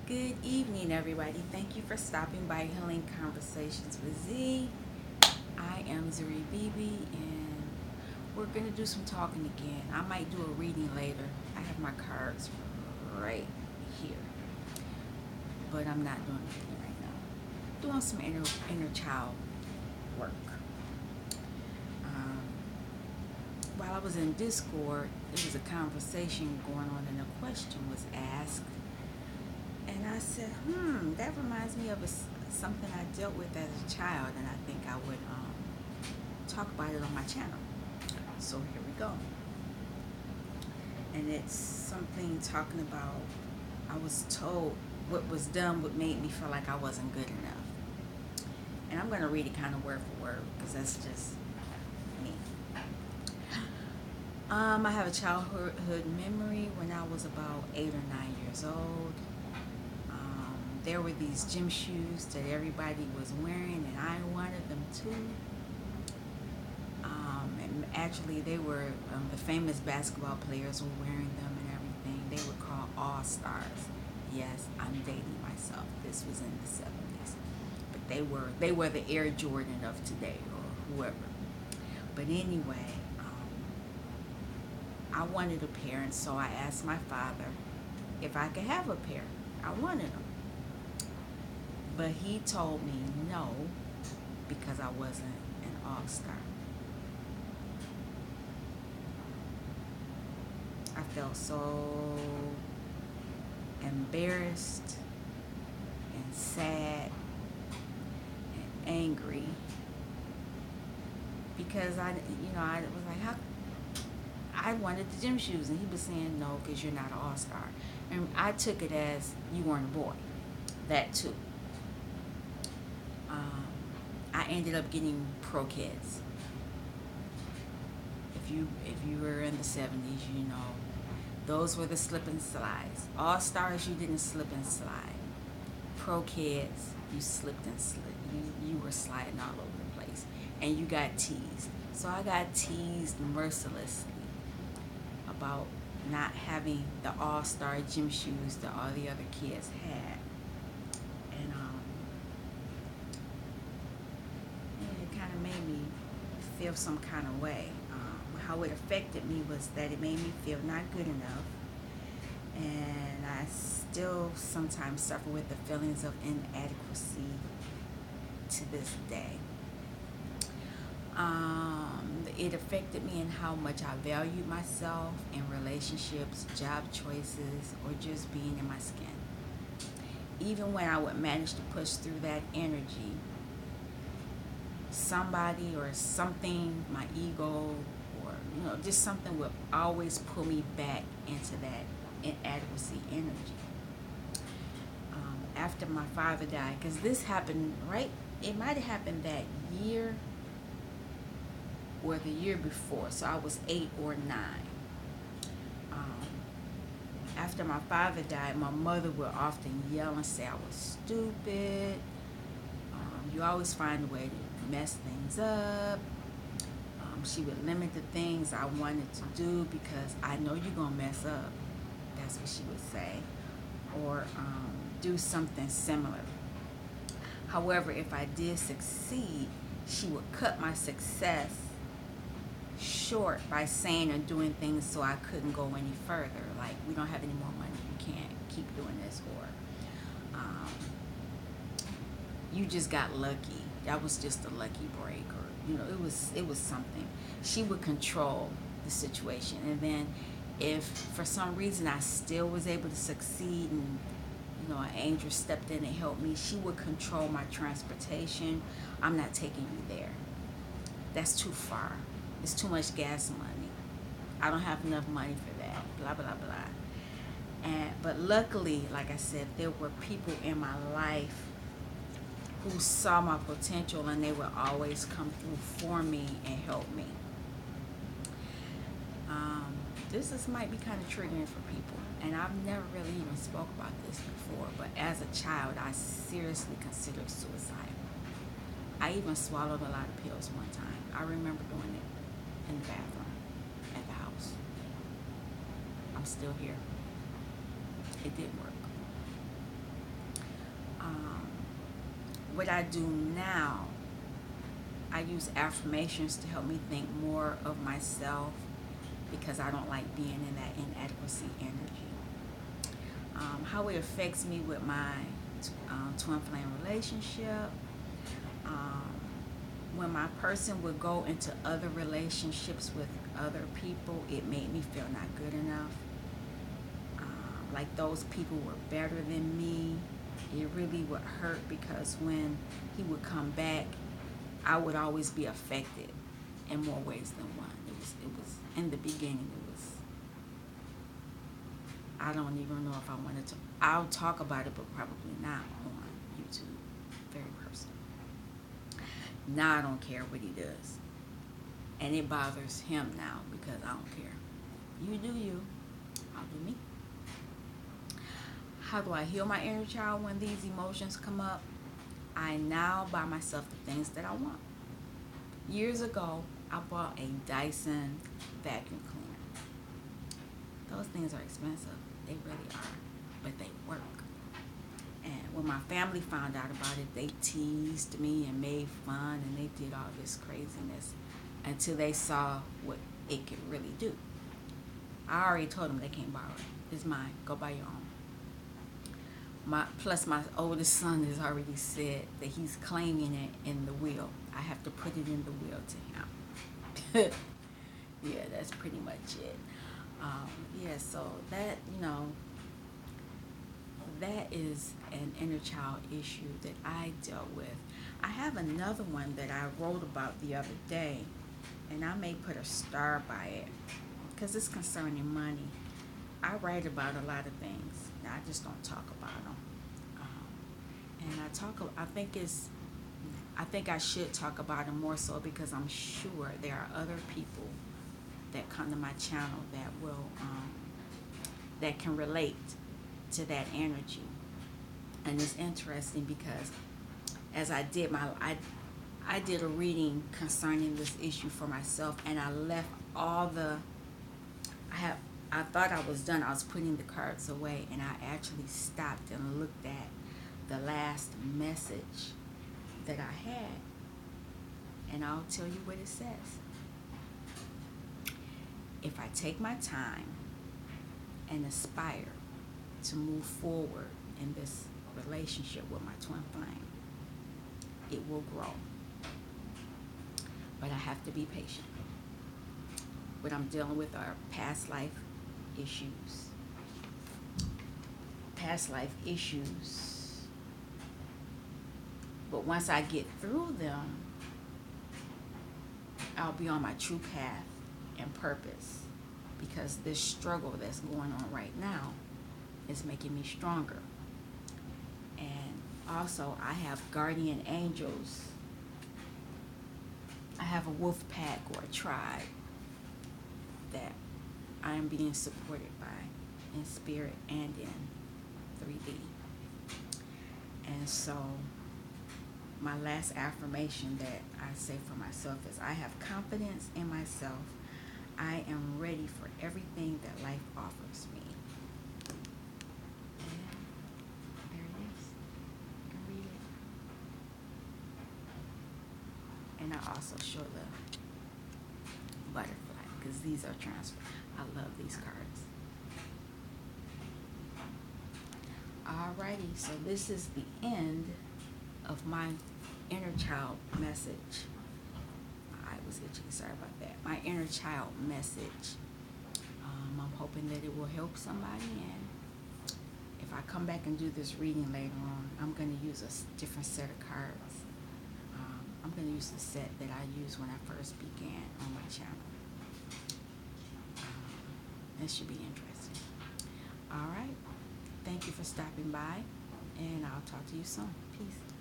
Good evening, everybody. Thank you for stopping by Healing Conversations with Z. I am Zuri Bibi, and we're going to do some talking again. I might do a reading later. I have my cards right here, but I'm not doing anything right now. Doing some inner child work. Um, while I was in Discord, there was a conversation going on, and a question was asked. And I said, that reminds me of something I dealt with as a child, and I think I would talk about it on my channel. So here we go. And it's something talking about I was told what was done what made me feel like I wasn't good enough. And I'm going to read it kind of word for word because that's just me. I have a childhood memory when I was about 8 or 9 years old. There were these gym shoes that everybody was wearing, and I wanted them too. And actually, they were the famous basketball players were wearing them and everything. They were called All Stars. Yes, I'm dating myself. This was in the 70s, but they were the Air Jordan of today, or whoever. But anyway, I wanted a pair, and so I asked my father if I could have a pair. I wanted them. But he told me no because I wasn't an all-star. I felt so embarrassed and sad and angry because I was like, how? I wanted the gym shoes, and he was saying no because you're not an all-star. And I took it as you weren't a boy. That too. I ended up getting pro kids. If you were in the 70s, you know, those were the slip and slides. All stars, you didn't slip and slide. Pro kids, you slipped and slid. You were sliding all over the place, and you got teased. So I got teased mercilessly about not having the all-star gym shoes that all the other kids had. And it kind of made me feel some kind of way. How it affected me was that it made me feel not good enough, and I still sometimes suffer with the feelings of inadequacy to this day. It affected me in how much I valued myself in relationships, job choices, or just being in my skin. Even when I would manage to push through that energy, somebody or something, my ego, or just something would always pull me back into that inadequacy energy. After my father died, because this happened right, it might have happened that year or the year before, so I was 8 or 9. After my father died, my mother would often yell and say I was stupid. You always find a way to mess things up. She would limit the things I wanted to do because I know you're going to mess up. That's what she would say. Or do something similar. However, if I did succeed, she would cut my success short by saying or doing things so I couldn't go any further. Like, we don't have any more money. You can't keep doing this. Or you just got lucky. That was just a lucky break. Or, it was something. She would control the situation. And then if for some reason I still was able to succeed and an angel stepped in and helped me, she would control my transportation. I'm not taking you there. That's too far. It's too much gas money. I don't have enough money for that. Blah, blah, blah. But luckily, like I said, there were people in my life who saw my potential, and they would always come through for me and help me. This might be kind of triggering for people, and I've never really even spoke about this before, but as a child, I seriously considered suicide. I even swallowed a lot of pills one time. I remember doing it in the bathroom at the house. I'm still here. It didn't work. what I do now, I use affirmations to help me think more of myself because I don't like being in that inadequacy energy. How it affects me with my twin flame relationship. Um, when my person would go into other relationships with other people, it made me feel not good enough. Like those people were better than me. It really would hurt because when he would come back, I would always be affected in more ways than one. It was in the beginning. It was. I don't even know if I wanted to. I'll talk about it, but probably not on YouTube. Very personal. Now I don't care what he does, and it bothers him now because I don't care. You do you. I'll do me. How do I heal my inner child when these emotions come up? I now buy myself the things that I want. Years ago, I bought a Dyson vacuum cleaner. Those things are expensive. They really are. But they work. And when my family found out about it, they teased me and made fun and they did all this craziness until they saw what it could really do. I already told them they can't borrow it. It's mine. Go buy your own. Plus my oldest son has already said that he's claiming it in the will. I have to put it in the will to him. Yeah, that's pretty much it. Yeah, so that, that is an inner child issue that I dealt with. I have another one that I wrote about the other day, and I may put a star by it because it's concerning money. I write about a lot of things. I just don't talk about them. And I think I should talk about them more so because I'm sure there are other people that come to my channel that will, that can relate to that energy. And it's interesting because as I did I did a reading concerning this issue for myself, and I left all the, I thought I was done. I was putting the cards away, and I actually stopped and looked at the last message that I had, and I'll tell you what it says. If I take my time and aspire to move forward in this relationship with my twin flame, it will grow. But I have to be patient. What I'm dealing with are past life issues. But once I get through them, I'll be on my true path and purpose, because this struggle that's going on right now is making me stronger. And also, I have guardian angels. I have a wolf pack or a tribe that I am being supported by in spirit and in 3D. And so my last affirmation that I say for myself is, I have confidence in myself. I am ready for everything that life offers me. And there it is. You can read it. And I also show the butterfly because these are transfer. I love these cards. Alrighty, so this is the end of my inner child message. I was itching, sorry about that. My inner child message. I'm hoping that it will help somebody, and if I come back and do this reading later on, I'm going to use a different set of cards. I'm going to use the set that I used when I first began on my channel. This should be interesting. All right. Thank you for stopping by, and I'll talk to you soon. Peace.